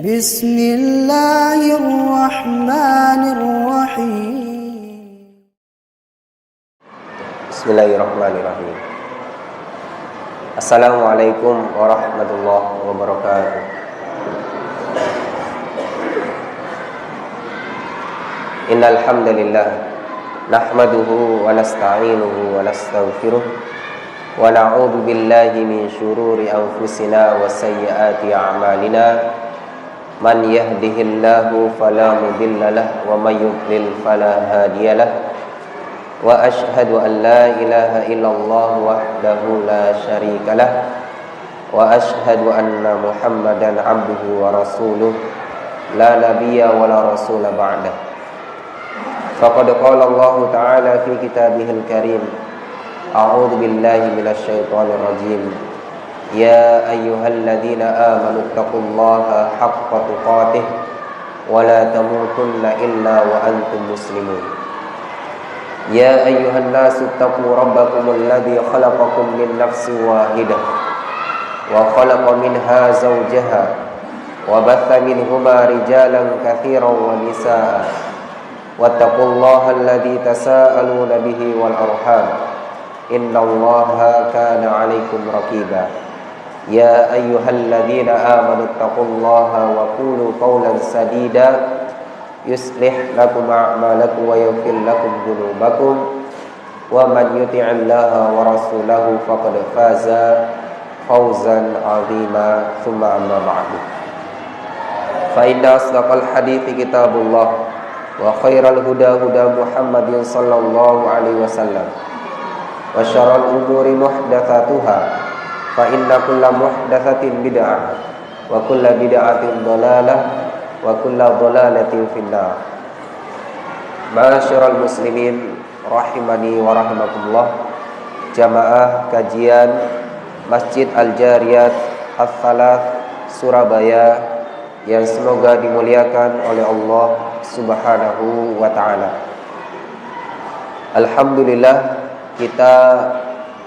Bismillahirrahmanirrahim. Bismillahirrahmanirrahim. Assalamualaikum warahmatullahi wabarakatuh. Innal hamdalillah nahmaduhu wa nasta'inuhu wa nastaghfiruh wa na'udzu billahi min shururi anfusina wa sayyiati a'malina. Man yahdihillahu fala mudilla lahu wa may yudlil fala hadiya lahu. Wa ashhadu an la ilaha illallah wahdahu la syarika lah wa ashhadu anna Muhammadan abduhu wa rasuluh la nabiyya wa la rasula ba'dah. Faqad qala Allah ta'ala fi kitabihil karim, a'udzu billahi minasy syaithanir rajim. Ya ayyuhalladzina amanu taqullaha haqqa tuqatih wa la tamutunna illa wa antum muslimun. Ya ayyuhan nasu taqu rabbakumul ladzi khalaqakum min nafsin wahidah wa khalaqa minha zawjaha wa batha minhuma rijalan katsiran wa nisaa wattaqullaha alladzi tasaaluna bihi wal arham innallaha kana 'alaikum raqiba. Ya ayyuhalladzina amanu taqullaha wa qulu qawlan sadida yuslih lakum a'malakum wa yaghfir lakum dhunubakum wa man yuti'illaha wa rasulahu faqad faza fawzan 'azima. Tsumma amma ba'du. Fa inna asdaqal hadithi kitabullah wa khairal huda huda Muhammadin sallallahu alaihi wasallam wa syarral umuri muhdatsatuha fa inna kulla muhdatsatin bid'ah wa kulla bid'atin dhalalah wa kulla dhalalatin finnar. Ma'asyiral muslimin rahimani wa rahimakumullah. Jamaah kajian Masjid Al-Jariyat Al-Thalath Surabaya yang semoga dimuliakan oleh Allah Subhanahu wa taala. Alhamdulillah, kita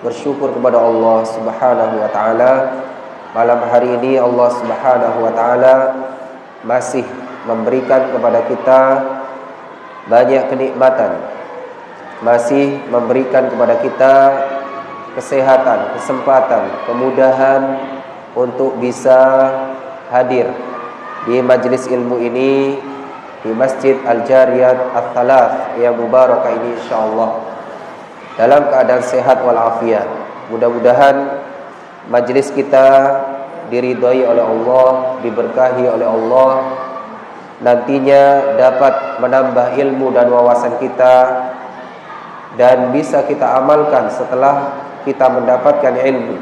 bersyukur kepada Allah Subhanahu wa taala. Malam hari ini Allah Subhanahu wa taala masih memberikan kepada kita banyak kenikmatan, masih memberikan kepada kita kesehatan, kesempatan, kemudahan untuk bisa hadir di majelis ilmu ini di Masjid Al-Jariyat Al-Thalath yang mubarakah ini insyaallah dalam keadaan sehat walafiat. Mudah-mudahan majelis kita diridhai oleh Allah, diberkahi oleh Allah, nantinya dapat menambah ilmu dan wawasan kita dan bisa kita amalkan setelah kita mendapatkan ilmu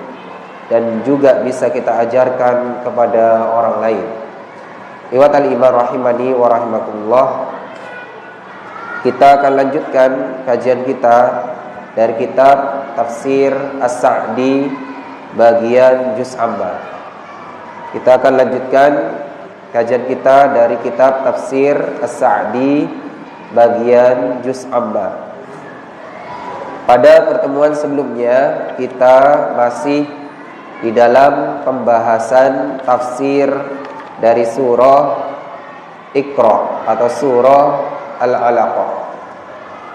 dan juga bisa kita ajarkan kepada orang lain. Ikhwatal iman rahimani wa rahimakumullah. Kita akan lanjutkan kajian kita dari kitab Tafsir As-Sa'di bagian Juz Amma. Kita akan lanjutkan kajian kita dari kitab Tafsir As-Sa'di bagian Juz Amma. Pada pertemuan sebelumnya kita masih di dalam pembahasan tafsir dari surah Iqra atau surah Al-Alaq.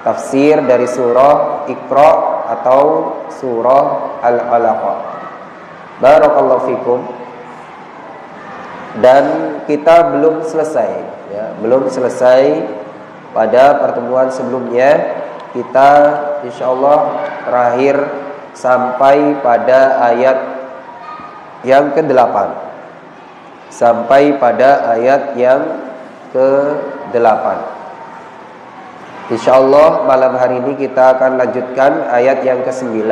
Tafsir dari surah Iqra atau surah Al-Alaq. Barakallahu fikum. Dan kita belum selesai ya, belum selesai pada pertemuan sebelumnya. Kita insyaallah terakhir sampai pada ayat yang ke-8. Sampai pada ayat yang ke-8. Insyaallah malam hari ini kita akan lanjutkan ayat yang ke-9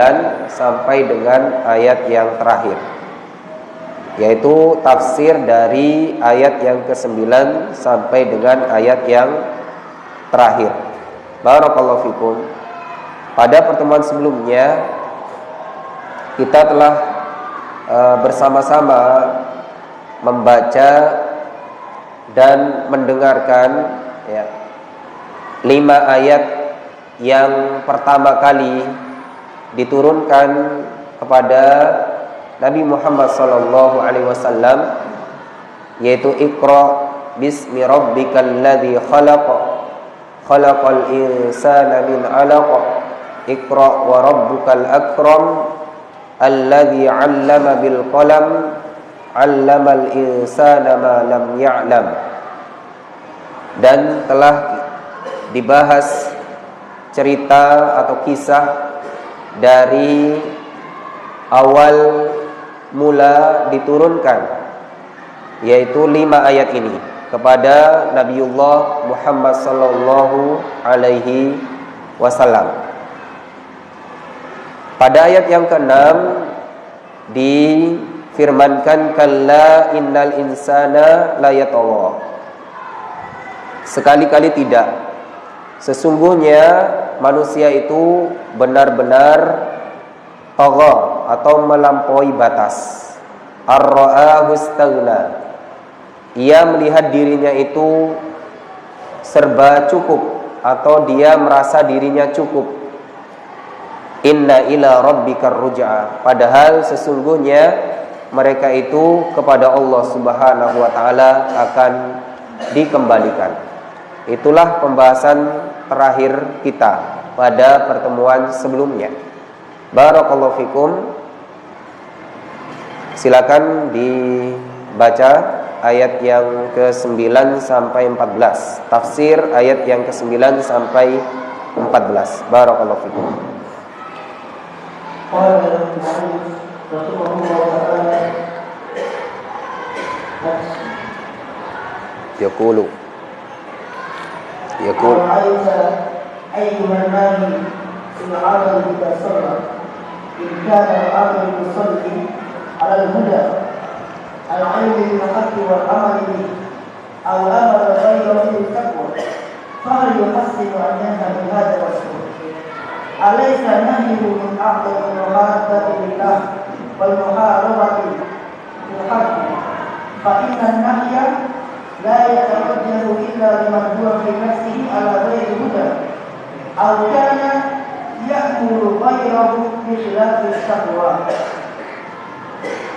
sampai dengan ayat yang terakhir, yaitu tafsir dari ayat yang ke-9 sampai dengan ayat yang terakhir. Barakallahu fikum. Pada pertemuan sebelumnya kita telah bersama-sama membaca dan mendengarkan ya, 5 ayat yang pertama kali diturunkan kepada Nabi Muhammad sallallahu alaihi wasallam, yaitu Iqra bismi rabbikal ladzi khalaq khalaqal insana min 'alaq Iqra wa rabbukal akram alladzi 'allama bil qalam 'allamal insana ma lam ya'lam. Dan telah dibahas cerita atau kisah dari awal mula diturunkan, yaitu 5 ayat ini kepada Nabiullah Muhammad sallallahu alaihi wasallam. Pada ayat yang ke-6 difirmankan kalla innal insana la yatagha. Sekali-kali tidak. Sesungguhnya manusia itu benar-benar tagha atau melampaui batas. Ar-ra'ahu istaghna. Ia melihat dirinya itu serba cukup atau dia merasa dirinya cukup. Inna ila rabbikar ruj'a. Padahal sesungguhnya mereka itu kepada Allah Subhanahu wa taala akan dikembalikan. Itulah pembahasan terakhir kita pada pertemuan sebelumnya. Barakallahu fikum. Silakan dibaca ayat yang ke-9 sampai 14. Tafsir ayat yang ke-9 sampai 14. Barakallahu fikum. قال المؤلف رحمه الله تعالى يقول أرأيت أيها الناهي في العمل إذا صلى إن كان العمل يصلي على الهدى العلم بالحق والعمل به أو أمر غيره بالتقوى فهل يحسن أن ينهى بهذا الرسول؟ أليس نهيه من أعظم المحاربة لله والمحاربة بالحق؟ فإن النهي لا يتوجه إلا لمن هو في نفسه على غير هدى أو كان يأمر غيره بخلاف التقوى.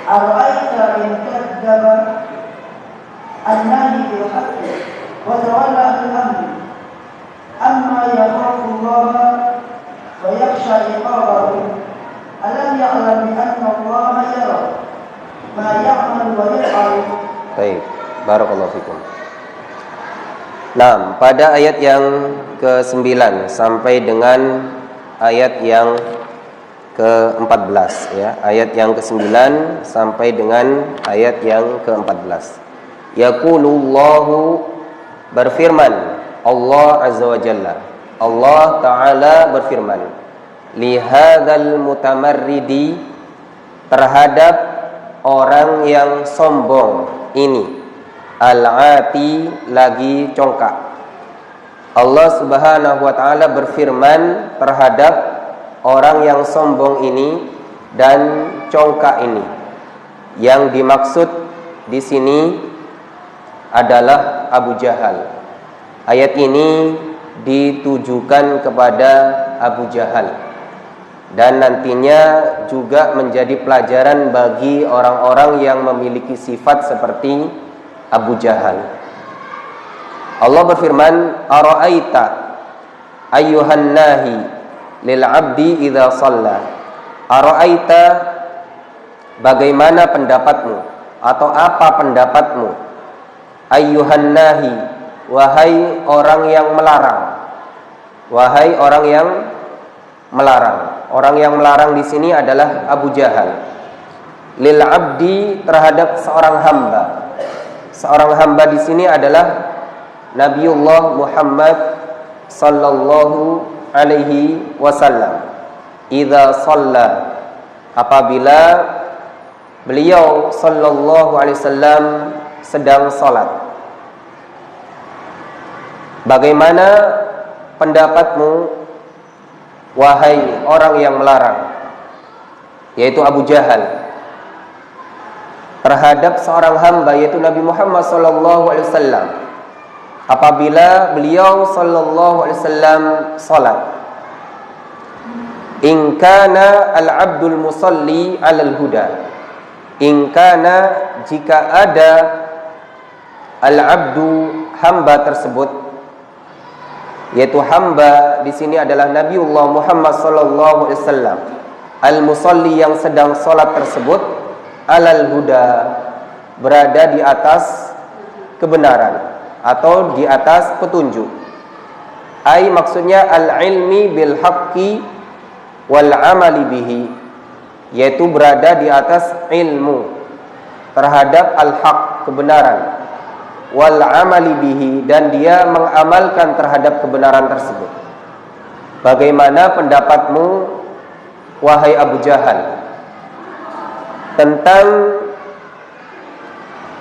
أرأيت إن كذب النهي بالحق وتولى بالأمر أما يخاف الله ويخشى عقابه ألم يعلم بأن الله يرى ما يعمل ويفعل. Baik, barakallahu fikum. Nah, pada ayat yang ke-9 sampai dengan ayat yang ke-14 ya. Ayat yang ke-9 sampai dengan ayat yang ke-14. Yaqulullahu, berfirman Allah azza wa jalla. Allah Ta'ala berfirman, lihadzal mutamarridi, terhadap orang yang sombong ini, al-ati, lagi congkak. Allah Subhanahu wa taala berfirman terhadap orang yang sombong ini dan congkak ini. Yang dimaksud di sini adalah Abu Jahal. Ayat ini ditujukan kepada Abu Jahal dan nantinya juga menjadi pelajaran bagi orang-orang yang memiliki sifat seperti Abu Jahal. Allah berfirman, ara'aita ayyuhan nahi lil 'abdi idza shalla. Ara'aita, bagaimana pendapatmu atau apa pendapatmu, ayyuhan nahi, wahai orang yang melarang. Wahai orang yang melarang. Orang yang melarang di sini adalah Abu Jahal. Lil 'abdi, terhadap seorang hamba. Seorang hamba di sini adalah Nabiullah Muhammad sallallahu alaihi wasallam. Idza shalla, apabila beliau sallallahu alaihi wasallam sedang salat. Bagaimana pendapatmu, wahai orang yang melarang, yaitu Abu Jahal, terhadap seorang hamba yaitu Nabi Muhammad sallallahu alaihi wasallam apabila beliau sallallahu alaihi wasallam salat? In kana al-'abdul musalli 'alal huda. In kana, jika ada al-'abdu, hamba tersebut, yaitu hamba di sini adalah Nabiullah Muhammad sallallahu alaihi wasallam, al-musalli yang sedang salat tersebut, 'alal huda, berada di atas kebenaran atau di atas petunjuk. Ai maksudnya al-ilmi bil haqqi wal amali bihi, yaitu berada di atas ilmu terhadap al-haq, kebenaran, wal amali bihi, dan dia mengamalkan terhadap kebenaran tersebut. Bagaimana pendapatmu wahai Abu Jahal tentang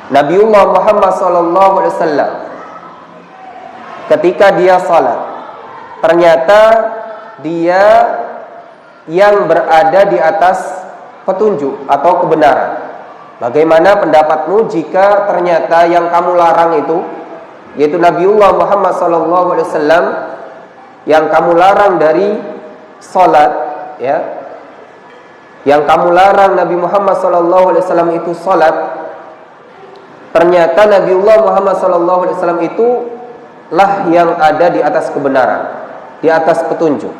Nabiullah Muhammad SAW ketika dia salat, ternyata dia yang berada di atas petunjuk atau kebenaran. Bagaimana pendapatmu jika ternyata yang kamu larang itu, yaitu Nabiullah Muhammad SAW, yang kamu larang dari salat, ya, yang kamu larang Nabi Muhammad SAW itu salat, ternyata Nabiullah Muhammad SAW itu lah yang ada di atas kebenaran, di atas petunjuk.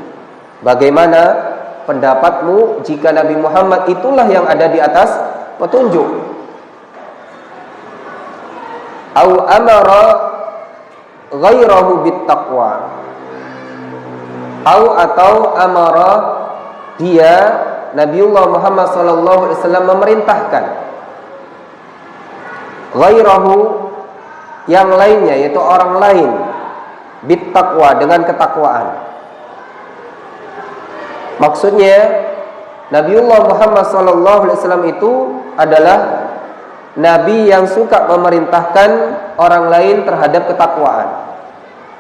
Bagaimana pendapatmu jika Nabi Muhammad itulah yang ada di atas petunjuk? Au amara ghairahu bittaqwa, atau amara, dia Nabiullah Muhammad SAW memerintahkan ghairahu, yang lainnya, yaitu orang lain, bittaqwa, dengan ketakwaan. Maksudnya Nabiullah Muhammad SAW itu adalah Nabi yang suka memerintahkan orang lain terhadap ketakwaan.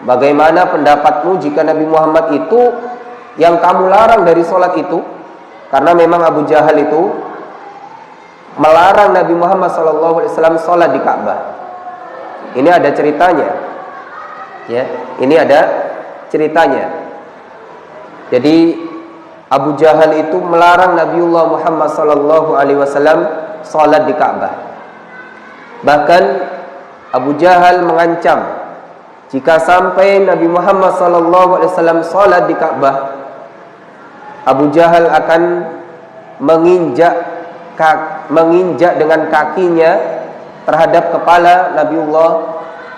Bagaimana pendapatmu jika Nabi Muhammad itu yang kamu larang dari sholat itu? Karena memang Abu Jahal itu melarang Nabi Muhammad SAW sholat di Ka'bah. Ini ada ceritanya, ya. Ini ada ceritanya. Jadi Abu Jahal itu melarang Nabiullah Muhammad SAW sholat di Ka'bah. Bahkan Abu Jahal mengancam, jika sampai Nabi Muhammad SAW sholat di Ka'bah, Abu Jahal akan menginjak dengan kakinya terhadap kepala Nabiullah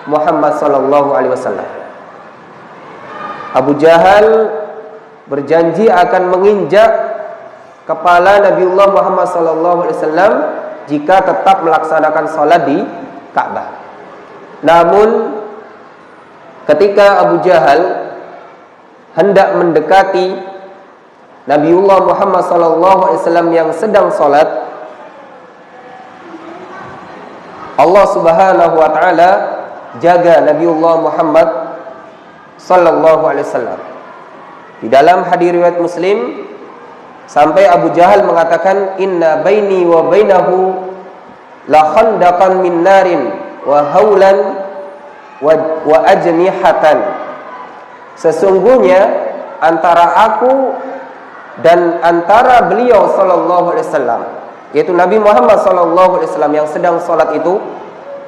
Muhammad SAW. Abu Jahal berjanji akan menginjak kepala Nabiullah Muhammad SAW jika tetap melaksanakan sholat di Ka'bah. Namun ketika Abu Jahal hendak mendekati Nabiullah Muhammad SAW yang sedang sholat, Allah Subhanahu wa taala jaga Nabiullah Muhammad sallallahu alaihi wasallam. Di dalam hadis riwayat Muslim sampai Abu Jahal mengatakan, inna baini wa bainahu la khandaqan min narin wa haulan wa ajnihatan. Sesungguhnya antara aku dan antara beliau sallallahu alaihi wasallam, yaitu Nabi Muhammad SAW yang sedang sholat itu,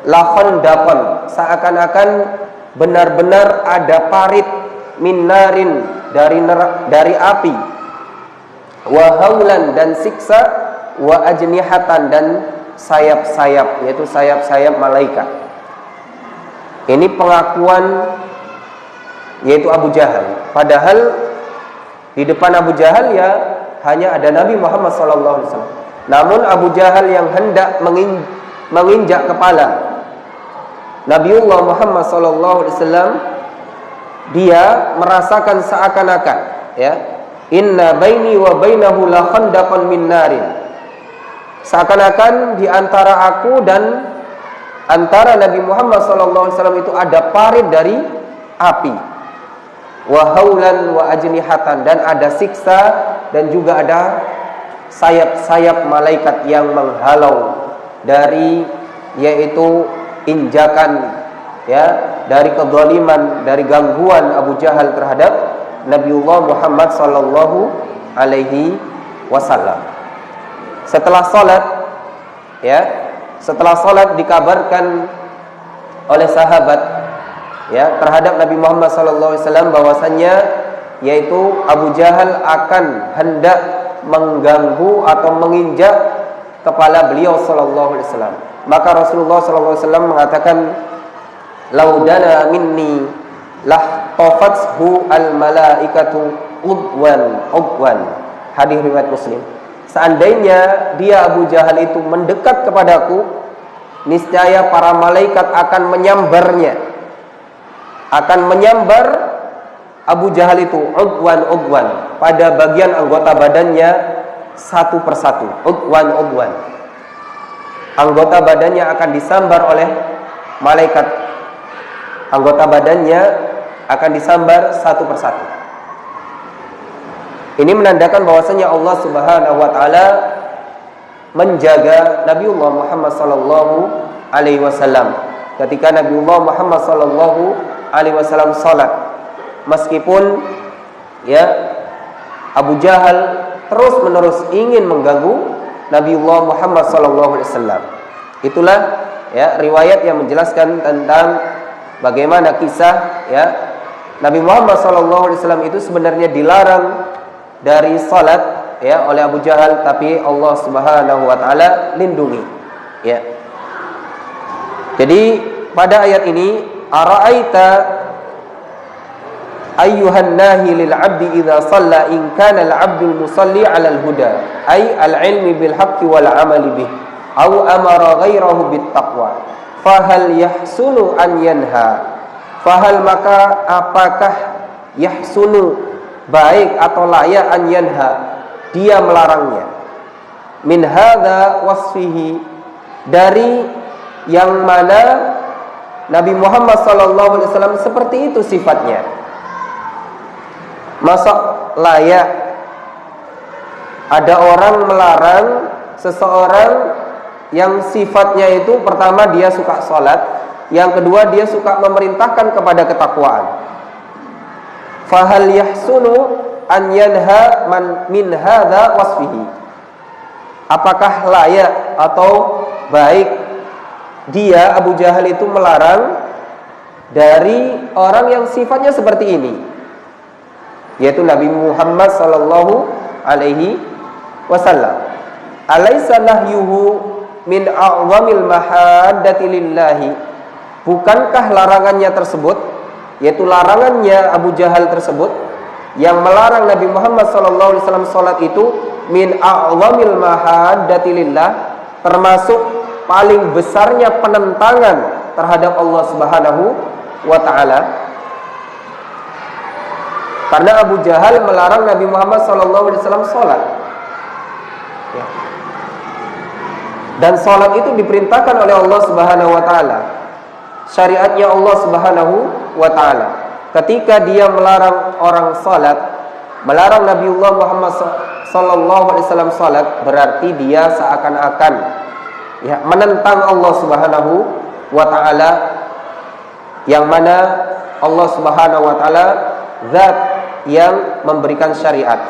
la khandaqan, seakan-akan benar-benar ada parit, min narin, dari api, wa haulan, dan siksa, wa ajnihatan, dan sayap-sayap, yaitu sayap-sayap malaikat. Ini pengakuan yaitu Abu Jahal. Padahal di depan Abu Jahal ya hanya ada Nabi Muhammad SAW. Namun Abu Jahal yang hendak menginjak kepala Nabiullah Muhammad SAW, dia merasakan seakan-akan, ya, inna baini wa bainahu la khandaqan min narin, seakan-akan di antara aku dan antara Nabi Muhammad SAW itu ada parit dari api, wa haulan wa ajnihatan, dan ada siksa dan juga ada sayap-sayap malaikat yang menghalau dari, yaitu injakan, ya, dari kezaliman, dari gangguan Abu Jahal terhadap Nabiullah Muhammad sallallahu alaihi wasallam. Setelah salat dikabarkan oleh sahabat terhadap Nabi Muhammad sallallahu alaihi wasallam bahwasannya yaitu Abu Jahal akan hendak mengganggu atau menginjak kepala beliau sallallahu alaihi wasallam. Maka Rasulullah sallallahu alaihi wasallam mengatakan, "Laudana minni lahtafathu al malaikatu udwan." Hadis riwayat Muslim. Seandainya dia Abu Jahal itu mendekat kepadaku, niscaya para malaikat akan menyambarnya, akan menyambar Abu Jahal itu udwan pada bagian anggota badannya satu persatu. Udwan. Anggota badannya akan disambar oleh malaikat. Anggota badannya akan disambar satu persatu. Ini menandakan bahwasanya Allah Subhanahu wa taala menjaga Nabiullah Muhammad sallallahu alaihi wasallam ketika Nabiullah Muhammad sallallahu alaihi wasallam salat. Meskipun Abu Jahal terus-menerus ingin mengganggu Nabiullah Muhammad sallallahu alaihi wasallam. Itulah riwayat yang menjelaskan tentang bagaimana kisah Nabi Muhammad sallallahu alaihi wasallam itu sebenarnya dilarang dari salat oleh Abu Jahal, tapi Allah Subhanahu wa taala lindungi. Jadi pada ayat ini, ara'aita ayyuhan nahi lil 'abdi idza shalla in kana al 'abdul musalli 'ala al huda ay al 'ilmi bil haqqi wal 'amali bih aw amara ghairahu bit taqwa fahal yahsunu an yanha, fahal maka apakah yahsunu baik atau layak an yanha dia melarangnya, min hadza wasfihi dari yang mana Nabi Muhammad sallallahu alaihi wasallam seperti itu sifatnya. Masa layak ada orang melarang seseorang yang sifatnya itu pertama dia suka sholat, yang kedua dia suka memerintahkan kepada ketakwaan. Fahal yahsunu an yanha man min hadza wasfihi, apakah layak atau baik dia Abu Jahal itu melarang dari orang yang sifatnya seperti ini, yaitu Nabi Muhammad sallallahu alaihi wasallam. Alaisa nahyuhu min a'zamil mahaddati lillahi, bukankah larangannya tersebut, yaitu larangannya Abu Jahal tersebut yang melarang Nabi Muhammad sallallahu alaihi wasallam salat itu min a'zamil mahaddati lillah, termasuk paling besarnya penentangan terhadap Allah Subhanahu wa taala. Karena Abu Jahal melarang Nabi Muhammad SAW sholat, dan sholat itu diperintahkan oleh Allah Subhanahu wa taala, syariatnya Allah Subhanahu wa taala. Ketika dia melarang orang sholat, melarang Nabiullah Muhammad SAW sholat, berarti dia seakan-akan menentang Allah Subhanahu wa taala, yang mana Allah Subhanahu wa taala zat yang memberikan syariat.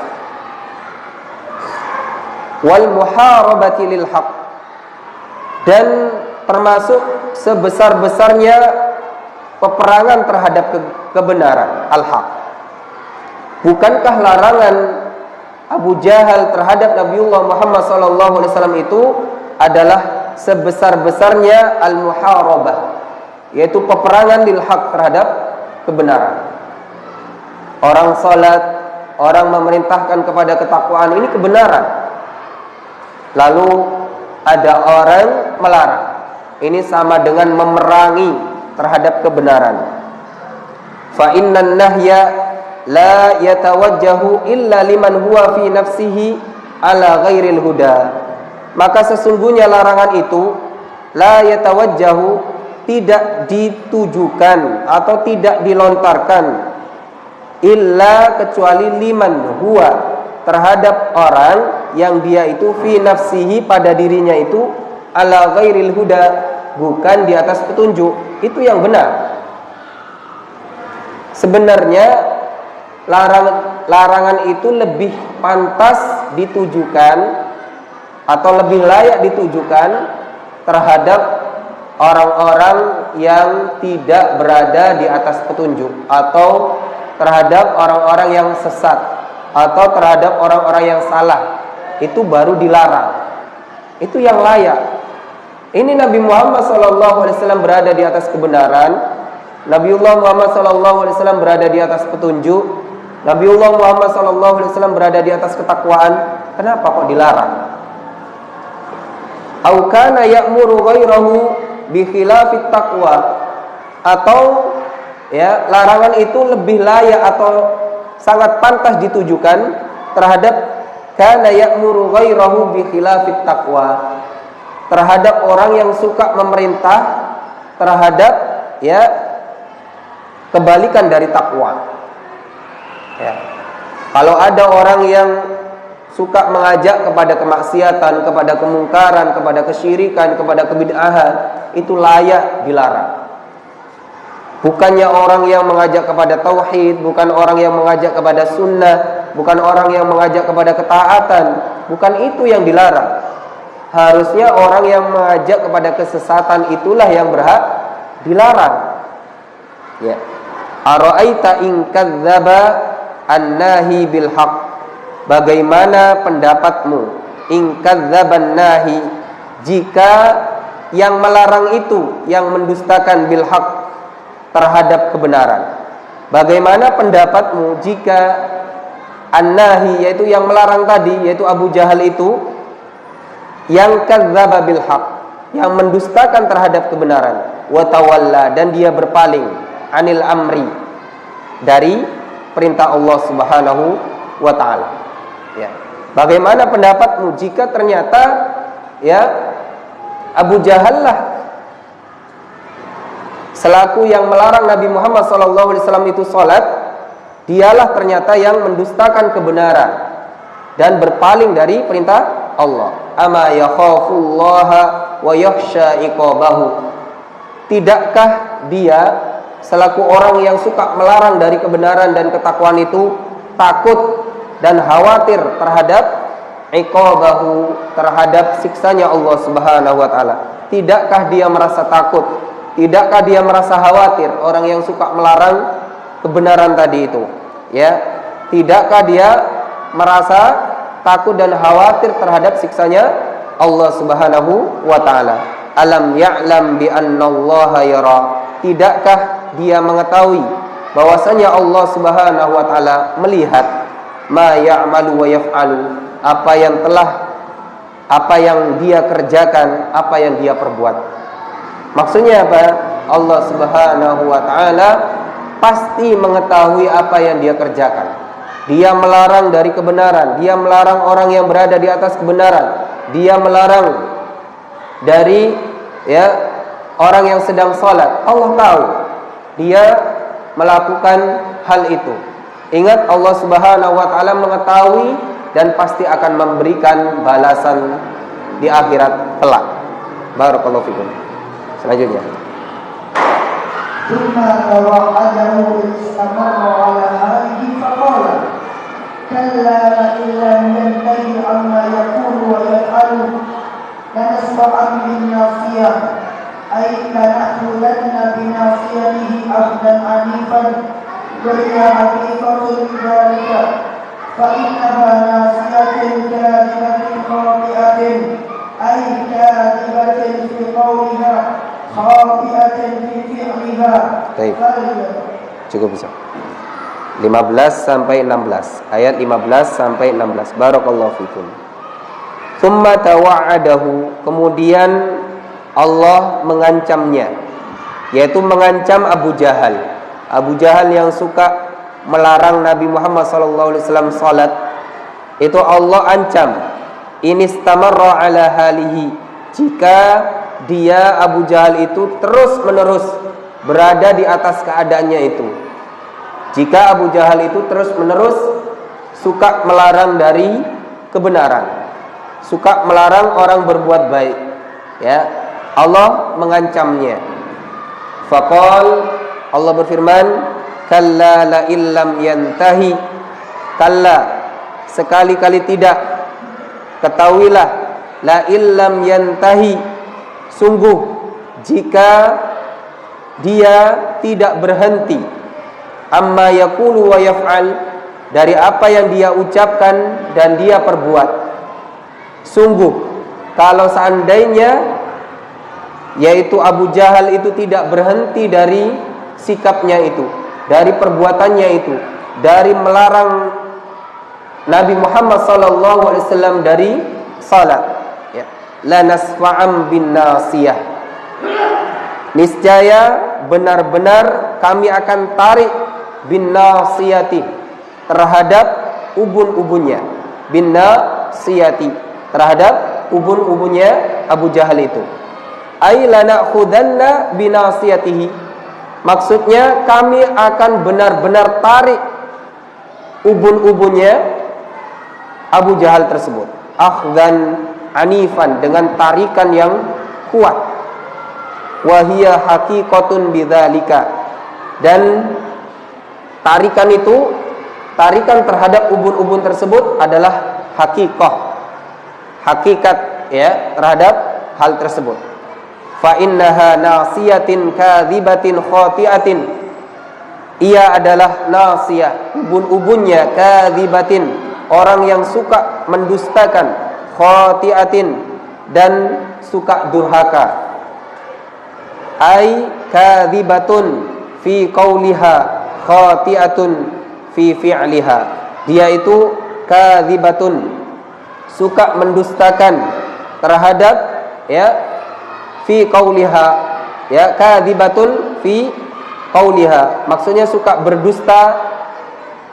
Wal muharabati lil haq, dan termasuk sebesar-besarnya peperangan terhadap kebenaran, al-haq. Bukankah larangan Abu Jahal terhadap Nabiullah Muhammad SAW itu adalah sebesar-besarnya al-muharabah, yaitu peperangan lil haq terhadap kebenaran. Orang salat, orang memerintahkan kepada ketakwaan, ini kebenaran. Lalu ada orang melarang, ini sama dengan memerangi terhadap kebenaran. Fa innan nahya la yatawajjahu illa liman huwa fi nafsihi ala ghairil huda, maka sesungguhnya larangan itu la yatawajjahu, tidak ditujukan atau tidak dilontarkan, illa kecuali liman huwa, terhadap orang yang dia itu fi nafsihi, pada dirinya itu ala ghairil huda, bukan di atas petunjuk. Itu yang benar. Sebenarnya larangan larangan itu lebih pantas ditujukan atau lebih layak ditujukan terhadap orang-orang yang tidak berada di atas petunjuk, atau terhadap orang-orang yang sesat, atau terhadap orang-orang yang salah. Itu baru dilarang. Itu yang layak. Ini Nabi Muhammad SAW berada di atas kebenaran. Nabiullah Muhammad SAW berada di atas petunjuk. Nabiullah Muhammad SAW berada di atas ketakwaan. Kenapa kok dilarang? Au kana ya'muru ghairahu bi khilafit taqwa, atau ya, larangan itu lebih layak atau sangat pantas ditujukan terhadap kana ya'muru ghairahu bi khilafit taqwa, terhadap orang yang suka memerintah terhadap ya kebalikan dari takwa. Ya. Kalau ada orang yang suka mengajak kepada kemaksiatan, kepada kemungkaran, kepada kesyirikan, kepada kebid'ahan, itu layak dilarang. Bukannya orang yang mengajak kepada tauhid, bukan orang yang mengajak kepada sunnah, bukan orang yang mengajak kepada ketaatan, bukan itu yang dilarang. Harusnya orang yang mengajak kepada kesesatan itulah yang berhak dilarang. Ya. Ara'aita in kadzdzaba an-nahi bil haqq. Bagaimana pendapatmu in kadzdzaban nahi, jika yang melarang itu yang mendustakan bil haqq, terhadap kebenaran? Bagaimana pendapatmu jika an-nahi, yaitu yang melarang tadi, yaitu Abu Jahal itu, yang kadzdzaba bil haqq, yang mendustakan terhadap kebenaran, wa tawalla, dan dia berpaling, anil amri, dari perintah Allah Subhanahu wa taala. Ya. Bagaimana pendapatmu jika ternyata ya Abu Jahal lah selaku yang melarang Nabi Muhammad SAW itu sholat, dialah ternyata yang mendustakan kebenaran dan berpaling dari perintah Allah. Ama yakhafullaha wa yakhsha iqabahu. Tidakkah dia selaku orang yang suka melarang dari kebenaran dan ketakwaan itu takut dan khawatir terhadap iqabahu, terhadap siksanya Allah Subhanahu wa taala? Tidakkah dia merasa takut? Tidakkah dia merasa khawatir, orang yang suka melarang kebenaran tadi itu? Ya, tidakkah dia merasa takut dan khawatir terhadap siksanya Allah Subhanahu wa taala? Alam ya'lam bi annallaha yara. Tidakkah dia mengetahui bahwasanya Allah Subhanahu wa taala melihat ma ya'malu wa yaf'alu, apa yang dia kerjakan, apa yang dia perbuat. Maksudnya apa? Allah Subhanahu wa taala pasti mengetahui apa yang dia kerjakan. Dia melarang dari kebenaran, dia melarang orang yang berada di atas kebenaran, dia melarang dari ya orang yang sedang salat. Allah tahu dia melakukan hal itu. Ingat, Allah Subhanahu wa taala mengetahui dan pasti akan memberikan balasan di akhirat kelak. Barakallahu fikum. Selanjutnya. Thumma tawa'adahu istamarra 'ala halihi faqala kalla la illam yantahi amma yaqulu wa yaf'alu lanasba'an bin nasiyah ay lana'khudanna bi nasiyatihi akhdan 'anifan. وهي حقيقة ذلك فإنها ناسية كاذبة خاطئة أي كاذبة في قولها خاطئة في فعلها. Baik. Cukup bisa. 15 sampai 16. Ayat 15 sampai 16. Barakallahu fikum. Tsumma tawa'adahu, kemudian Allah mengancamnya, yaitu mengancam Abu Jahal. Abu Jahal yang suka melarang Nabi Muhammad SAW salat, itu Allah ancam, inistamarra ala halihi, jika dia Abu Jahal itu terus menerus berada di atas keadaannya itu. Jika Abu Jahal itu terus menerus suka melarang dari kebenaran, suka melarang orang berbuat baik, ya, Allah mengancamnya. Faqal, Allah berfirman, kalla la illam yantahi, kalla, sekali-kali tidak. Ketahuilah, la illam yantahi, sungguh jika dia tidak berhenti, amma yaqulu wa yaf'al, dari apa yang dia ucapkan dan dia perbuat. Sungguh kalau seandainya yaitu Abu Jahal itu tidak berhenti dari sikapnya itu, dari perbuatannya itu, dari melarang Nabi Muhammad SAW dari salat, ya, la nasfa'am bin nasiyah, niscaya benar-benar kami akan tarik bin nasiyati, terhadap ubun-ubunnya, bin nasiyati, terhadap ubun-ubunnya Abu Jahal itu. Ay lana'khudanna binasiyatihi, maksudnya kami akan benar-benar tarik ubun-ubunnya Abu Jahal tersebut, akhdan anifan, dengan tarikan yang kuat. Wahia haqiqatun bidzalika, dan tarikan itu, tarikan terhadap ubun-ubun tersebut adalah hakikat, ya, terhadap hal tersebut. Fa innaha nasiyatin kadzibatin khati'atin, ia adalah nasiyah, ubun-ubunnya, kadzibatin, orang yang suka mendustakan, khati'atin, dan suka durhaka. Ai kadzibatun fi qauliha, khati'atun fi fi'liha, dia itu kadzibatun, suka mendustakan terhadap, ya, fi qauliha, ya, kadzibatun fi qauliha, maksudnya suka berdusta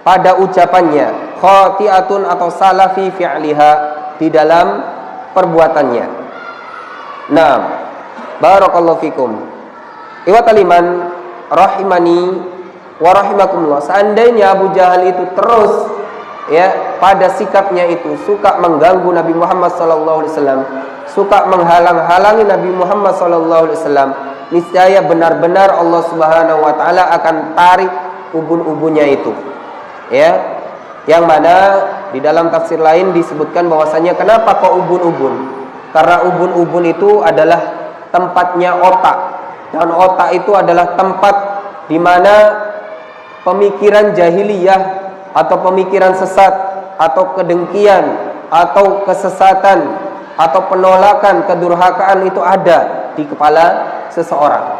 pada ucapannya, khati'atun atau salah fi fi'liha, di dalam perbuatannya. Nah, barakallahu fikum. Ikhwatal iman rahimani wa rahimakumullah, seandainya Abu Jahal itu terus, ya, pada sikapnya itu suka mengganggu Nabi Muhammad SAW, suka menghalang-halangi Nabi Muhammad SAW, niscaya benar-benar Allah Subhanahu wa taala akan tarik ubun-ubunnya itu, ya, yang mana di dalam tafsir lain disebutkan bahwasanya kenapa kok ubun-ubun? Karena ubun-ubun itu adalah tempatnya otak, dan otak itu adalah tempat di mana pemikiran jahiliyah atau pemikiran sesat atau kedengkian atau kesesatan atau penolakan, kedurhakaan itu ada di kepala seseorang.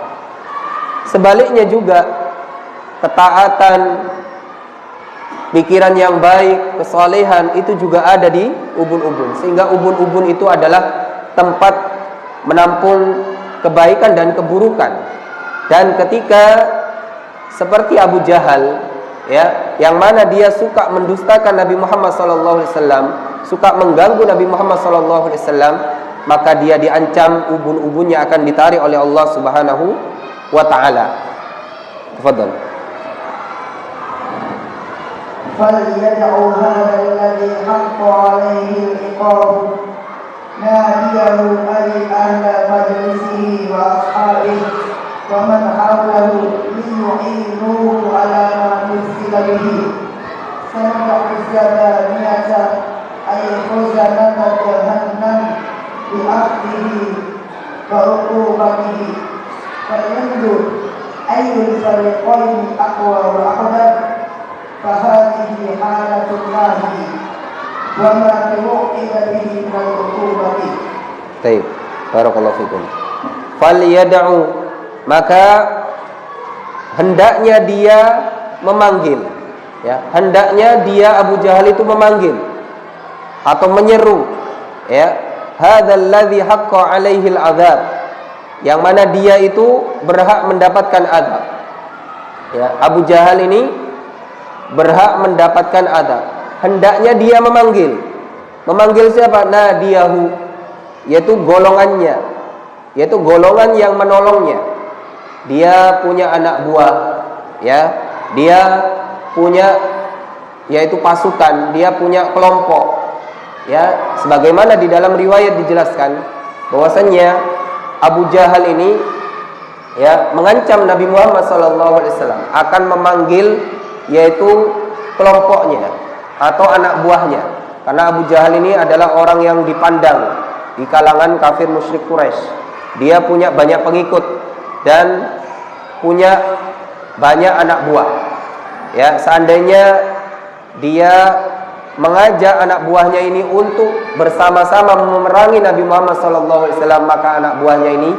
Sebaliknya juga, ketaatan, pikiran yang baik, kesalehan itu juga ada di ubun-ubun. Sehingga ubun-ubun itu adalah tempat menampung kebaikan dan keburukan. Dan ketika seperti Abu Jahal, ya, yang mana dia suka mendustakan Nabi Muhammad SAW, suka mengganggu Nabi Muhammad SAW, maka dia diancam ubun-ubunnya akan ditarik oleh Allah Subhanahu wa taala. Tafadhal. فَلْيَدْعُ هَذَا الَّذِي حَقَّ عَلَيْهِ الْعِقَابُ نَادِيَهُ أَيْ أَهْلَ مَجْلِسِهِ وَأَصْحَابِهِ وَمَنْ حَوْلَهُ لِيُعِينُوهُ عَلَى مَا نُزِّلَ بِهِ سَنَدْعُ الزَّبَانِيَةَ أي خزنة جهنم بأخذه وعقوبته فلينظر أي الفريقين أقوى وأقدر فهذه حالة الله وما توعد به من العقوبة. Baik, barakallahu fikum. Falyad'u, maka hendaknya dia memanggil, ya, hendaknya dia Abu Jahal itu memanggil atau menyeru, ya, hadzal ladzi haqqa alaihi al-'adzab, yang mana dia itu berhak mendapatkan azab. Ya, Abu Jahal ini berhak mendapatkan azab. Hendaknya dia memanggil. Memanggil siapa? Nadiyahu, yaitu golongannya, yaitu golongan yang menolongnya. Dia punya anak buah, ya. Dia punya yaitu pasukan, dia punya kelompok. Ya, sebagaimana di dalam riwayat dijelaskan bahwasannya Abu Jahal ini, ya, mengancam Nabi Muhammad SAW akan memanggil yaitu kelompoknya, atau anak buahnya. Karena Abu Jahal ini adalah orang yang dipandang di kalangan kafir musyrik Quraisy. Dia punya banyak pengikut dan punya banyak anak buah. Ya, seandainya dia mengajak anak buahnya ini untuk bersama-sama memerangi Nabi Muhammad SAW, maka anak buahnya ini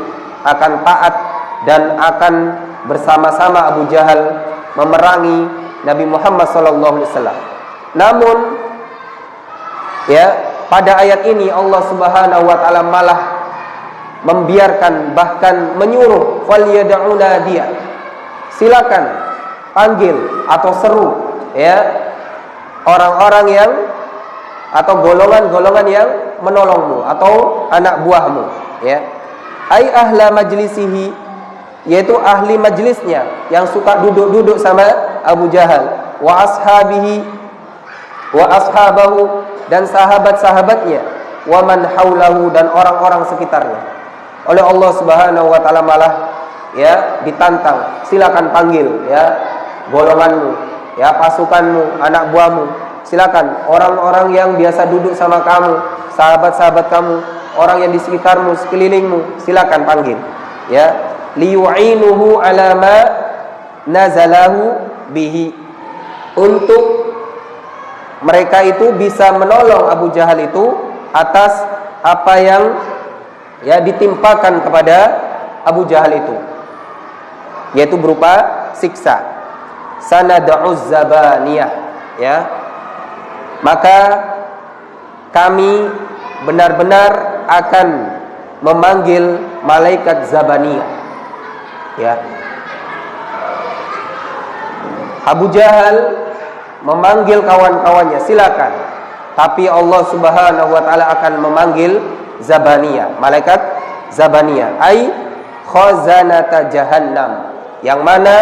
akan taat dan akan bersama-sama Abu Jahal memerangi Nabi Muhammad SAW. Namun, ya, pada ayat ini Allah Subhanahu wa taala malah membiarkan, bahkan menyuruh falyad'u nadiya. Silakan panggil atau seru, ya, orang-orang yang atau golongan-golongan yang menolongmu atau anak buahmu, ya. Ai ahla majlisihi, yaitu ahli majlisnya yang suka duduk-duduk sama Abu Jahal, wa ashabihi wa ashabahu, dan sahabat-sahabatnya, wa man haulahu, dan orang-orang sekitarnya. Oleh Allah Subhanahu wa taala malah, ya, ditantang, silakan panggil, ya, golonganmu, ya, pasukanmu, anak buahmu, silakan orang-orang yang biasa duduk sama kamu, sahabat-sahabat kamu, orang yang di sekitarmu, sekelilingmu, silakan panggil, ya, liyu'inuhu ala ma nazalahu bihi, untuk mereka itu bisa menolong Abu Jahal itu atas apa yang, ya, ditimpakan kepada Abu Jahal itu, yaitu berupa siksa. Sanad'uz zabaniyah, ya. Maka kami benar-benar akan memanggil malaikat zabaniyah, ya. Abu Jahal memanggil kawan-kawannya, silakan. Tapi Allah Subhanahu wa taala akan memanggil zabaniyah, malaikat zabaniyah, ai khazanata jahannam, yang mana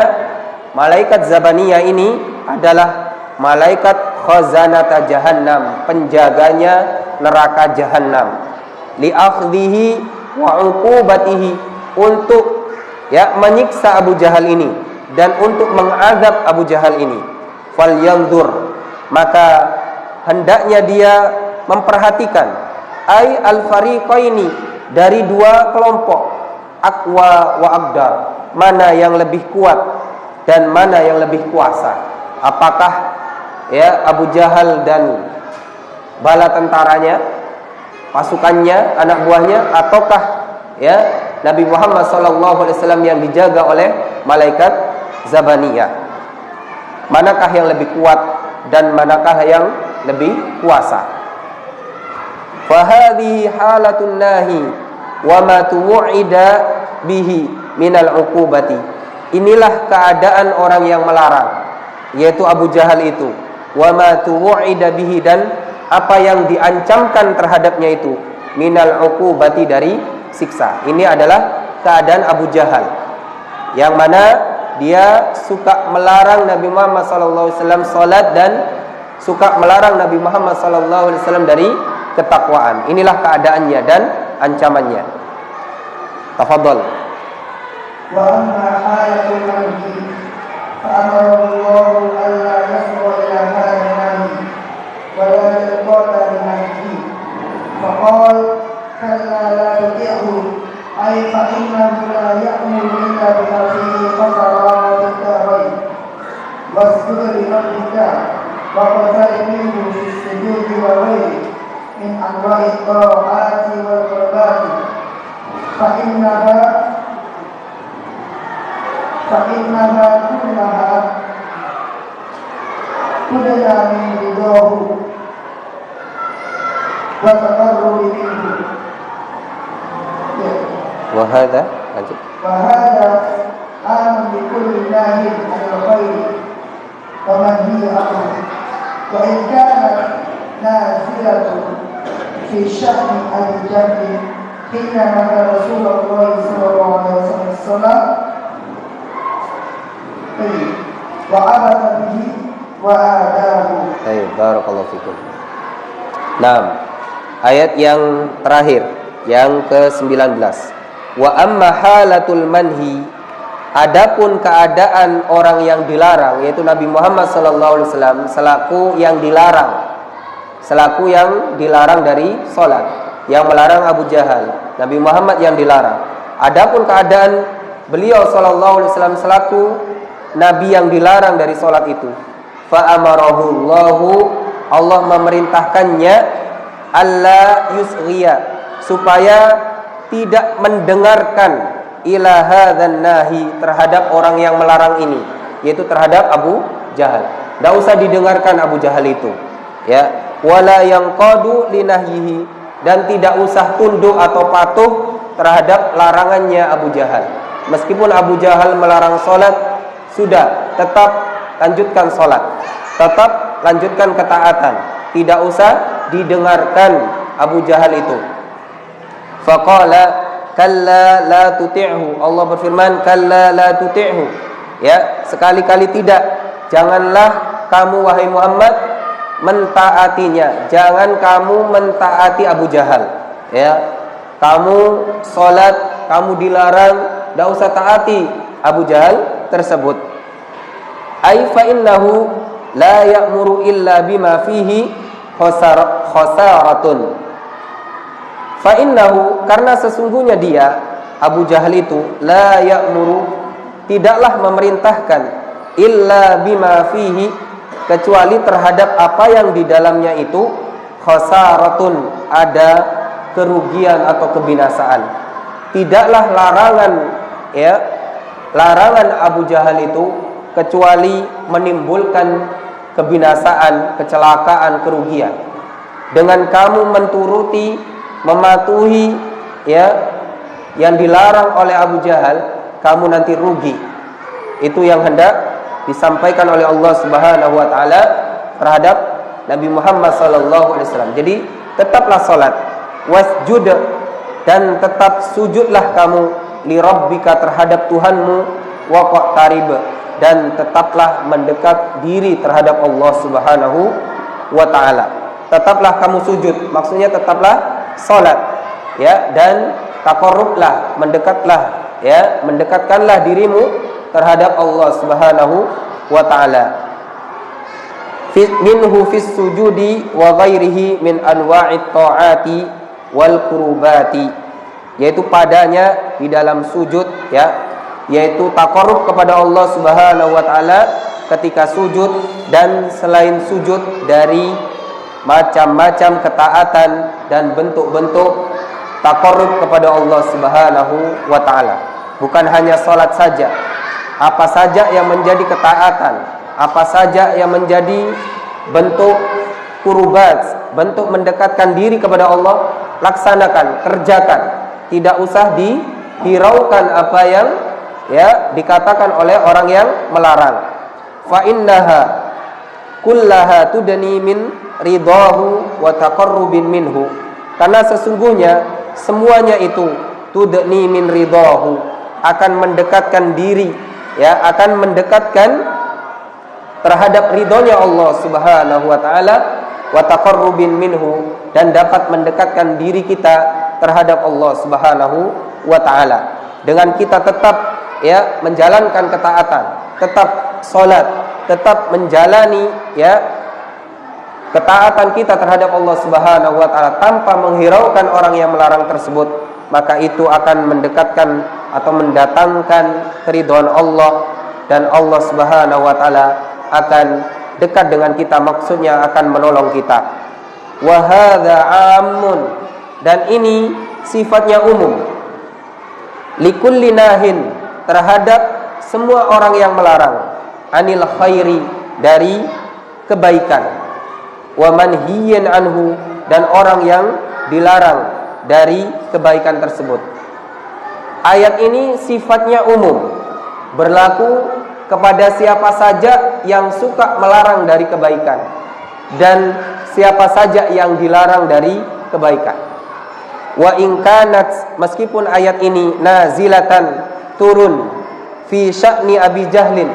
malaikat zabaniyah ini adalah malaikat khazanata jahannam, penjaganya neraka jahannam, li akhdhihi wa uqubatihi, untuk, ya, menyiksa Abu Jahal ini dan untuk mengazab Abu Jahal ini. Falyanzur, maka hendaknya dia memperhatikan, ai al-fariqaini, dari dua kelompok, aqwa wa aqdar, mana yang lebih kuat dan mana yang lebih kuasa. Apakah, ya, Abu Jahal dan bala tentaranya, pasukannya, anak buahnya, ataukah, ya, Nabi Muhammad SAW yang dijaga oleh malaikat zabaniyah? Manakah yang lebih kuat dan manakah yang lebih kuasa? Fahadhihi halatun nahi wa ma tu'ida bihi minal uqubati. Inilah keadaan orang yang melarang, yaitu Abu Jahal itu. Wa ma tu'ida bihi, dan apa yang diancamkan terhadapnya itu, minal uqubati, dari siksa. Ini adalah keadaan Abu Jahal, yang mana dia suka melarang Nabi Muhammad SAW salat dan suka melarang Nabi Muhammad SAW dari ketakwaan. Inilah keadaannya dan ancamannya. Tafadhal. Wa amma halatul manhi fa amara Allahu alla yasra ila hadha manhi wa la yaqata bi manhi. Fa qala kalla la tuti'hu ay fa innahu la ya'muru illa bima fihi qasara bid-darain wasjud li rabbika wa qadar minhu bis-sujudi wa ghairi min anwa'i ta'ati wal qurbati fa innaha kullaha tudla min ridahu wa taqarrubi minhu. Wahada, lanjut. Wahada aman bi kulli nahin anil khairi wa manhiyatun, wa in kana nazilatun fi sya'ni al-jabri hina maka Rasulullah sallallahu alaihi wasallam wa abada bihi wa adahu. Baik, barakallahu fikum. Nah, ayat yang terakhir, yang ke-19. Wa amma halatul manhi, Adapun keadaan orang yang dilarang, yaitu Nabi Muhammad SAW selaku yang dilarang dari sholat, yang melarang Abu Jahal, Nabi Muhammad yang dilarang. Adapun keadaan beliau SAW selaku Nabi yang dilarang dari sholat itu, fa'amarahullahu, Allah memerintahkannya, alla yusghiya, supaya tidak mendengarkan ila hadzan nahi, terhadap orang yang melarang ini, yaitu terhadap Abu Jahal. Tidak usah didengarkan Abu Jahal itu, ya. Wala yanqadu linahyihi, dan tidak usah tunduk atau patuh terhadap larangannya Abu Jahal. Meskipun Abu Jahal melarang sholat, sudah, tetap lanjutkan sholat, tetap lanjutkan ketaatan, tidak usah didengarkan Abu Jahal itu. Faqala kalla la tuti'hu, Allah berfirman kalla la tuti'hu, ya, sekali-kali tidak, janganlah kamu wahai Muhammad mentaatinya, jangan kamu mentaati Abu Jahal, ya. Kamu sholat, kamu dilarang, tidak usah taati Abu Jahal tersebut. Ai fa innahu la ya'muru illa bima fihi khasaratun. Fa innahu, karena sesungguhnya dia Abu Jahal itu, la ya'muru, tidaklah memerintahkan, illa bima fihi, kecuali terhadap apa yang di dalamnya itu khasaratun, ada kerugian atau kebinasaan. Tidaklah larangan, ya, larangan Abu Jahal itu kecuali menimbulkan kebinasaan, kecelakaan, kerugian. Dengan kamu menturuti, mematuhi, ya, yang dilarang oleh Abu Jahal, kamu nanti rugi. Itu yang hendak disampaikan oleh Allah Subhanahu wa taala terhadap Nabi Muhammad sallallahu alaihi wasallam. Jadi tetaplah salat, wasjud, dan tetap sujudlah kamu li rabbika, terhadap Tuhanmu, waqtarib, dan tetaplah mendekat diri terhadap Allah Subhanahu wa taala. Tetaplah kamu sujud, maksudnya tetaplah salat, ya, dan taqarrublah, mendekatlah, ya, mendekatkanlah dirimu terhadap Allah Subhanahu wa taala. Minhu fis sujudi wa ghairihi min anwa'it ta'ati wal qurbati, yaitu padanya di dalam sujud, ya, yaitu taqarrub kepada Allah Subhanahu wa taala ketika sujud, dan selain sujud dari macam-macam ketaatan dan bentuk-bentuk taqarrub kepada Allah Subhanahu wa taala. Bukan hanya salat saja, apa saja yang menjadi ketaatan, apa saja yang menjadi bentuk qurbat, bentuk mendekatkan diri kepada Allah, laksanakan, kerjakan. Tidak usah dihiraukan apa yang, ya, dikatakan oleh orang yang melarang. Fa innaha kullaha tudni min ridahu wa taqarrubin minhu, karena sesungguhnya semuanya itu tudni min ridahu, akan mendekatkan diri, ya, akan mendekatkan terhadap ridhonya Allah Subhanahu wa taala, wa taqarrubin minhu, dan dapat mendekatkan diri kita terhadap Allah Subhanahu wa taala dengan kita tetap, ya, menjalankan ketaatan, tetap salat, tetap menjalani, ya, ketaatan kita terhadap Allah Subhanahu wa taala tanpa menghiraukan orang yang melarang tersebut, maka itu akan mendekatkan atau mendatangkan keridhaan Allah, dan Allah Subhanahu wa taala akan dekat dengan kita, maksudnya akan menolong kita. Wa hadza 'ammun, dan ini sifatnya umum, likulli nahin, terhadap semua orang yang melarang, anil khairi, dari kebaikan, wa manhiyan anhu, dan orang yang dilarang dari kebaikan tersebut. Ayat ini sifatnya umum, berlaku kepada siapa saja yang suka melarang dari kebaikan, dan siapa saja yang dilarang dari kebaikan. Wa in kanat, meskipun ayat ini nazilatan, turun, fi sya'ni Abi Jahlin,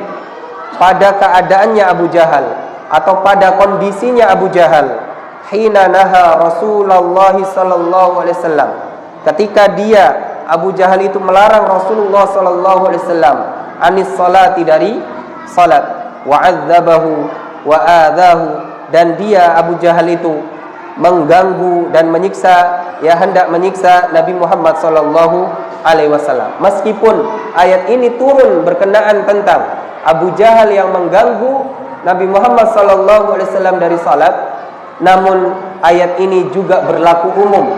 pada keadaannya Abu Jahal, atau pada kondisinya Abu Jahal, hina naha Rasulullah sallallahu alaihi wasallam, ketika dia Abu Jahal itu melarang Rasulullah sallallahu alaihi wasallam, anis salati, dari salat. Wa 'adzabahu wa adzahu, dan dia Abu Jahal itu mengganggu dan menyiksa, ya hendak menyiksa Nabi Muhammad sallallahu alaihi wasallam. Meskipun ayat ini turun berkenaan tentang Abu Jahal yang mengganggu Nabi Muhammad sallallahu alaihi wasallam dari salat, namun ayat ini juga berlaku umum.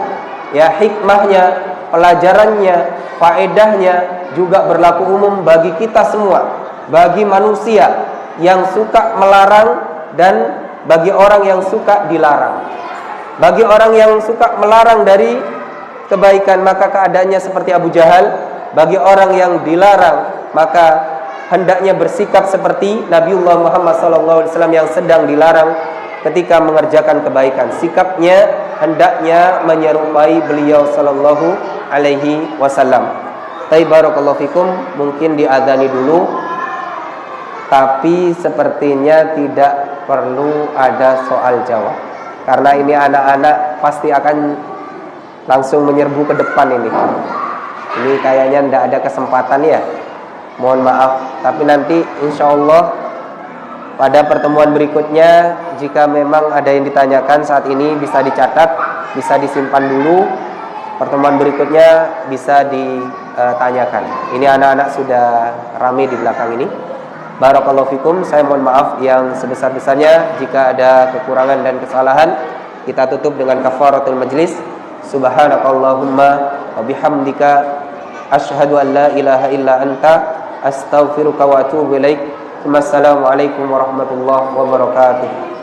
Ya, hikmahnya, pelajarannya, faedahnya juga berlaku umum bagi kita semua, bagi manusia yang suka melarang dan bagi orang yang suka dilarang. Bagi orang yang suka melarang dari kebaikan, maka keadaannya seperti Abu Jahal. Bagi orang yang dilarang, maka hendaknya bersikap seperti Nabiullah Muhammad SAW yang sedang dilarang ketika mengerjakan kebaikan. Sikapnya hendaknya menyerupai beliau sallallahu alaihi wasallam. Barakallahu fikum, mungkin diadzani dulu, tapi sepertinya tidak perlu ada soal jawab, karena ini anak-anak pasti akan langsung menyerbu ke depan ini. Ini kayaknya tidak ada kesempatan ya. Mohon maaf, tapi nanti insya Allah pada pertemuan berikutnya, jika memang ada yang ditanyakan saat ini bisa dicatat, bisa disimpan dulu. Pertemuan berikutnya bisa ditanyakan. Ini anak-anak sudah ramai di belakang ini. Barakallahu fikum. Saya mohon maaf yang sebesar-besarnya jika ada kekurangan dan kesalahan. Kita tutup dengan kafaratul majlis. Subhanakallahumma wa bihamdika asyhadu an la ilaha illa anta astaghfiruka wa atubu ilaik. Assalamualaikum warahmatullahi wabarakatuh.